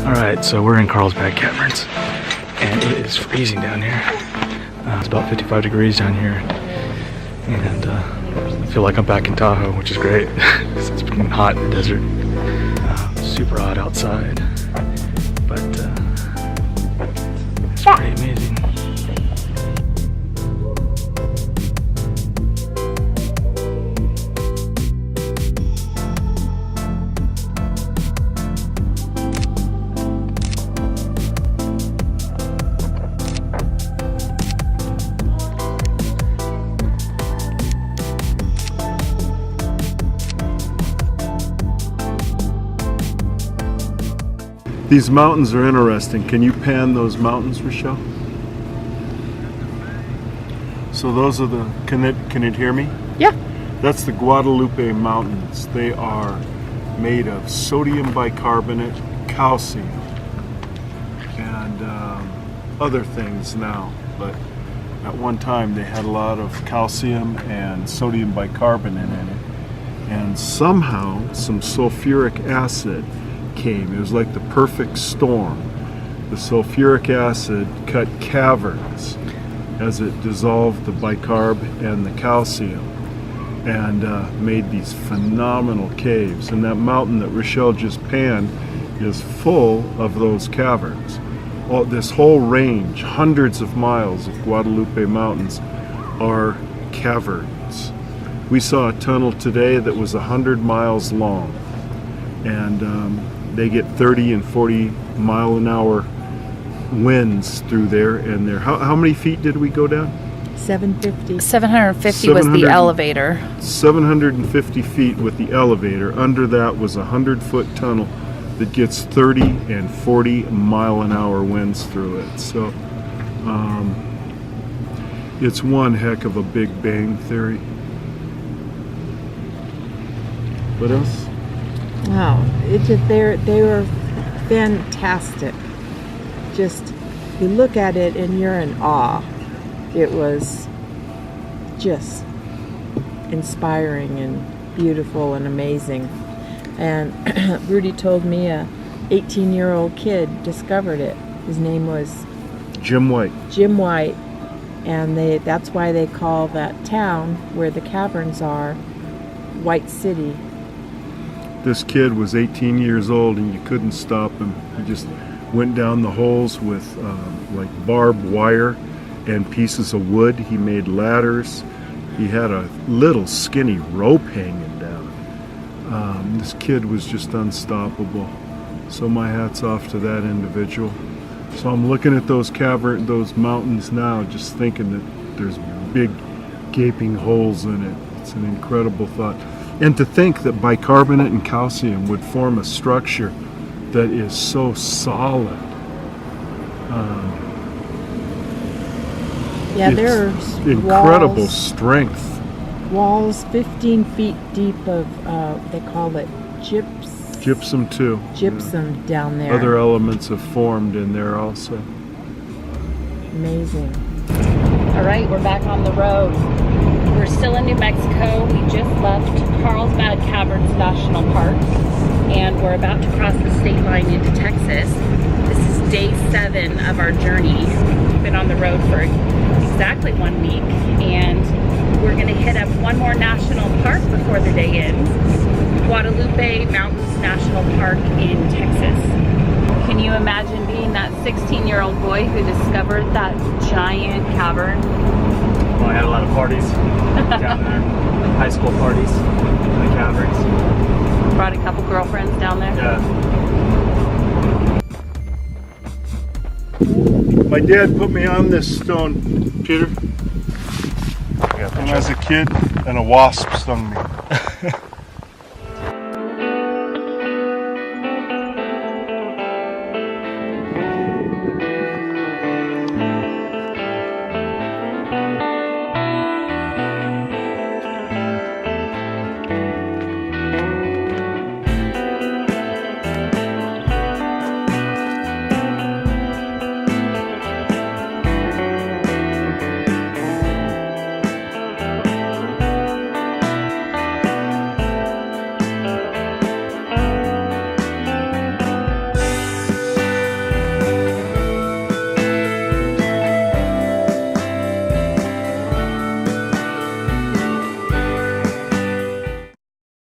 Alright, so we're in Carlsbad Caverns, and it is freezing down here. It's about 55 degrees down here, and I feel like I'm back in Tahoe, which is great, because it's been hot in the desert. Super hot outside, but it's pretty amazing. These mountains are interesting. Can you pan those mountains, Rochelle? So those are the, can it hear me? Yeah. That's the Guadalupe Mountains. They are made of sodium bicarbonate, calcium, and other things now. But at one time they had a lot of calcium and sodium bicarbonate in it. And somehow some sulfuric acid came. It was like the perfect storm. The sulfuric acid cut caverns as it dissolved the bicarb and the calcium, and made these phenomenal caves. And that mountain that Rochelle just panned is full of those caverns. This whole range, hundreds of miles of Guadalupe Mountains, are caverns. We saw a tunnel today that was 100 miles long, and they get 30 and 40 mile an hour winds through there. And there, how many feet did we go down? 750. 750 was the elevator. 750 feet with the elevator. Under that was a 100-foot tunnel that gets 30 and 40 mile an hour winds through it. So it's one heck of a Big Bang Theory. What else? Wow, they were fantastic. Just, you look at it and you're in awe. It was just inspiring and beautiful and amazing. And Rudy told me a 18-year-old kid discovered it. His name was Jim White. Jim White, and that's why they call that town where the caverns are White City. This kid was 18 years old and you couldn't stop him. He just went down the holes with like barbed wire and pieces of wood. He made ladders. He had a little skinny rope hanging down. This kid was just unstoppable. So my hat's off to that individual. So I'm looking at those mountains now, just thinking that there's big gaping holes in it. It's an incredible thought. And to think that bicarbonate and calcium would form a structure that is so solid. Yeah, there's incredible strength. Walls 15 feet deep of, they call it gypsum too. Gypsum down there. Other elements have formed in there also. Amazing. All right, we're back on the road. We're still in New Mexico. We just left Carlsbad Caverns National Park, and we're about to cross the state line into Texas. This is day 7 of our journey. We've been on the road for exactly 1 week, and we're gonna hit up one more national park before the day ends. Guadalupe Mountains National Park in Texas. Can you imagine being that 16-year-old boy who discovered that giant cavern? Well, I had a lot of parties down there, high school parties in the caverns. Brought a couple girlfriends down there? Yeah. My dad put me on this stone, Peter. And as a kid, and a wasp stung me.